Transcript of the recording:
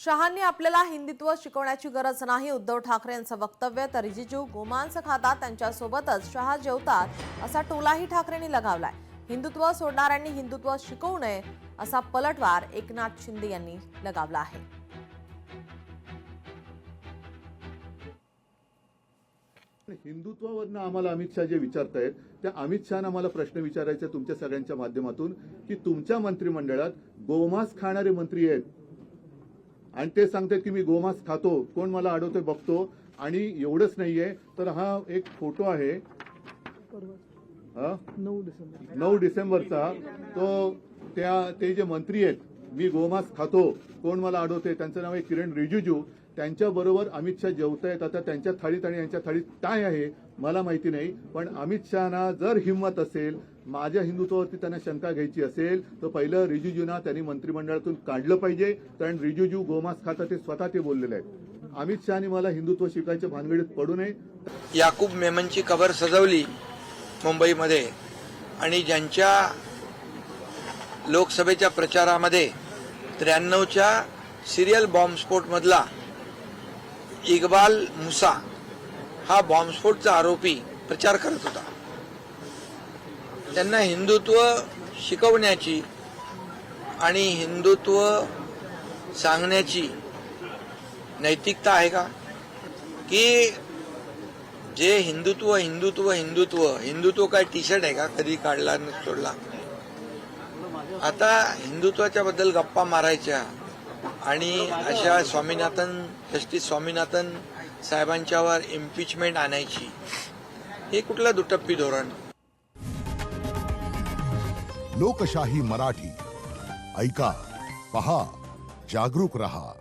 शहांनी आपल्याला हिंदुत्व शिकवण्याची गरज नाही, उद्धव ठाकरे यांचं वक्तव्य. तर रिजिजू गोमांस खातात, त्यांच्यासोबतच शहा जेवतात असा टोलाही ठाकरेंनी लगावलाय. हिंदुत्व सोडणाऱ्यांनी हिंदुत्व शिकवू नये असा पलटवार एकनाथ शिंदे यांनी लगावला आहे. हिंदुत्वावरनं आम्हाला अमित शहा जे विचारतायत त्या अमित शहाना आम्हाला प्रश्न विचारायचा तुमच्या सगळ्यांच्या माध्यमातून की तुमच्या मंत्रिमंडळात गोमांस खाणारे मंत्री आहेत आणि ते सांगतात की मी गोमांस खातो, कोण मला अडवतोय बघतो. आणि एवढंच नाहीये तर हा एक फोटो आहे 9 डिसेंबरचा, तो ते जे मंत्री आहेत मी गोमांस खातो कोण मला अडवतोय, त्यांचं नाव आहे किरण रिजिजू. त्यांच्याबरोबर अमित शहा जेवतायत. आता त्यांच्या थाळीत आणि यांच्या थाळीत काय आहे मला माहिती नाही, पण अमित शहाना जर हिंमत असेल, माझ्या हिंदुत्वावरती त्यांना शंका घ्यायची असेल तर पहिलं रिजिजूंना त्यांनी मंत्रिमंडळातून काढलं पाहिजे, कारण रिजिजू गोमांस खातात ते स्वतः ते बोललेले आहेत. अमित शहानी मला हिंदुत्व शिकायच्या भानगडीत पडू नये. याकूब मेमनची कबर सजवली मुंबईमध्ये आणि ज्यांच्या लोकसभेच्या प्रचारामध्ये 93च्या सिरियल बॉम्बस्फोटमधला इक्बाल मुसा हा बॉम्बस्फोटचा आरोपी प्रचार करत होता. त्यांना हिंदुत्व शिकवण्याची आणि हिंदुत्व सांगण्याची नैतिकता आहे का? की जे हिंदुत्व हिंदुत्व हिंदुत्व हिंदुत्व काय टी शर्ट आहे का कधी काढला न सोडला? आता हिंदुत्वाच्या बद्दल गप्पा मारायच्या आणि अशा जस्टिस स्वामीनाथन साहेबांच्यावर इम्पिचमेंट आणायची, हे कुठलं दुटप्पी धोरण? लोकशाही मराठी ऐका, पहा, जागरूक रहा.